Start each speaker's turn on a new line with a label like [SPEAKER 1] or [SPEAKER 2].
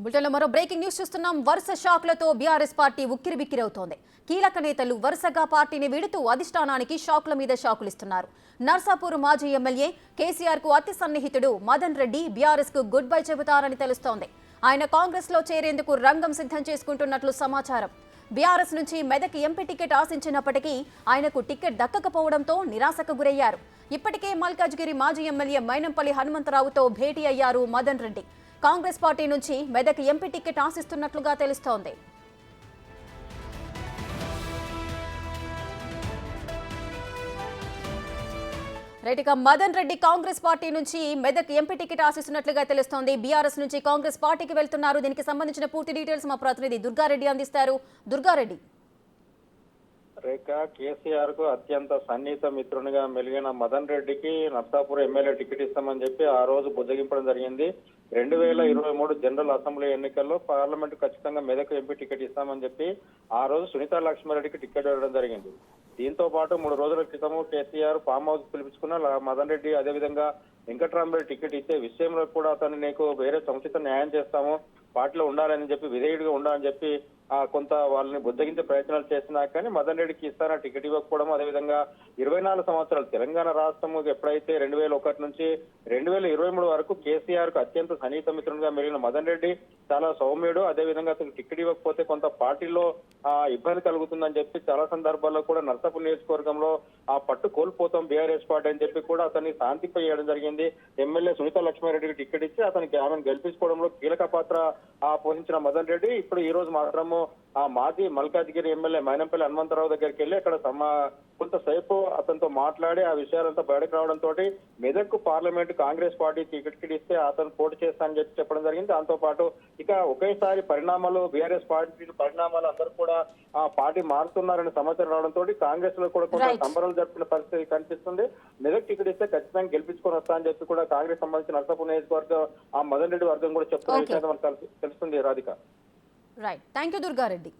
[SPEAKER 1] బులెటిన్లో మరో breaking news చూస్తున్నాం. వరుస షాక్లతో బీఆర్ఎస్ పార్టీ ఉక్కిరిబిక్కిరవుతోంది. కీలక నేతలు వరుసగా పార్టీని వీడుతూ అధిష్టానానికి షాక్ల మీద షాకులు ఇస్తున్నారు. నర్సాపూర్ మాజీ ఎమ్మెల్యే కేసీఆర్ కు అతి సన్నిహితుడు మదన్ రెడ్డి బీఆర్ఎస్ కు గుడ్ బై చెబుతారని తెలుస్తోంది. ఆయన కాంగ్రెస్ లో చేరేందుకు రంగం సిద్ధం చేసుకుంటున్నట్లు సమాచారం. బీఆర్ఎస్ నుంచి మెదక్ ఎంపీ టికెట్ ఆశించినప్పటికీ ఆయనకు టికెట్ దక్కకపోవడంతో నిరాశకు గురయ్యారు. ఇప్పటికే మల్కాజ్గిరి మాజీ ఎమ్మెల్యే మైనంపల్లి హనుమంతరావుతో భేటీ అయ్యారు మదన్ రెడ్డి. కాంగ్రెస్ పార్టీ నుంచి మెదక్ ఎంపీ టికెట్ ఆశిస్తున్నట్లుగా తెలుస్తోంది. రైట్గా మదన్ రెడ్డి కాంగ్రెస్ పార్టీ నుంచి మెదక్ ఎంపీ టికెట్ ఆశిస్తున్నట్లుగా తెలుస్తోంది. బీఆర్ఎస్ నుంచి కాంగ్రెస్ పార్టీకి వెళ్తున్నారు. దీనికి సంబంధించిన పూర్తి డీటెయిల్స్ మా ప్రతినిధి దుర్గారెడ్డి అందిస్తారు. దుర్గారెడ్డి,
[SPEAKER 2] రేఖ కేసీఆర్ కు అత్యంత సన్నిహిత మిత్రునిగా మెలిగిన మదన్ రెడ్డికి నర్సాపూర్ ఎమ్మెల్యే టికెట్ ఇస్తామని చెప్పి ఆ రోజు బుజ్జగింపడం జరిగింది. 2023 జనరల్ అసెంబ్లీ ఎన్నికల్లో పార్లమెంట్ ఖచ్చితంగా మెదక్ ఎంపీ టికెట్ ఇస్తామని చెప్పి ఆ రోజు సునీతా లక్ష్మారెడ్డికి టికెట్ ఇవ్వడం జరిగింది. దీంతో పాటు 3 రోజుల క్రితము కేసీఆర్ ఫామ్ హౌస్ పిలిపించుకున్న మదన్ రెడ్డి అదేవిధంగా వెంకట్రామరెడ్డి టికెట్ ఇచ్చే విషయంలో కూడా అతను నీకు వేరే సముచిత న్యాయం చేస్తాము, పార్టీలో ఉండాలని చెప్పి విధేయుడిగా ఉండాలని చెప్పి కొంత వాళ్ళని బుద్ధగించే ప్రయత్నాలు చేసినా కానీ మదన్ రెడ్డికి ఇస్తారా టికెట్ ఇవ్వకపోవడం, అదేవిధంగా 24 సంవత్సరాలు తెలంగాణ రాష్ట్రం ఎప్పుడైతే 2001 నుంచి 2023 వరకు కేసీఆర్ కు అత్యంత సన్నిహిత మిత్రునిగా మెరిగిన మదన్ రెడ్డి చాలా సౌమ్యుడు, అదేవిధంగా అతను టికెట్ ఇవ్వకపోతే కొంత పార్టీలో ఇబ్బంది కలుగుతుందని చెప్పి చాలా సందర్భాల్లో కూడా నర్సాపూర్ నియోజకవర్గంలో ఆ పట్టు కోల్పోతాం బీఆర్ఎస్ పార్టీ అని చెప్పి కూడా అతన్ని శాంతింపై చేయడం జరిగింది. ఎమ్మెల్యే సునీతా లక్ష్మారెడ్డికి టికెట్ ఇచ్చి అతనికి ఆమెను గెలిపించుకోవడంలో కీలక పాత్ర పోషించిన మదన్ రెడ్డి ఇప్పుడు ఈ రోజు మాత్రము ఆ మాజీ మల్కాజ్గిరి ఎమ్మెల్యే మైనంపల్లి హనుమంతరావు దగ్గరికి వెళ్ళి అక్కడ కొంతసేపు అతనితో మాట్లాడి ఆ విషయాలంతా బయటకు రావడంతో Medak parliament Congress party ticket ఇస్తే అతను పోటీ చేస్తానని చెప్పి చెప్పడం జరిగింది. దాంతో పాటు ఇక ఒకేసారి పరిణామాలు బీఆర్ఎస్ పార్టీ పరిణామాలు అందరూ కూడా ఆ పార్టీ మారుతున్నారనే సమాచారం రావడంతో కాంగ్రెస్ లో కూడా కొంత సంబరాలు జరుపుకునే పరిస్థితి కనిపిస్తుంది. మెదక్ టికెట్ ఇస్తే ఖచ్చితంగా గెలిపించుకొని వస్తా అని చెప్పి కూడా కాంగ్రెస్ సంబంధించిన నర్సాపూర్ నియోజకవర్గం ఆ మదన్ రెడ్డి వర్గం కూడా చెప్తున్న విషయాన్ని మనకు తెలుస్తుంది. Radhika,
[SPEAKER 1] right, thank you Durga Reddy.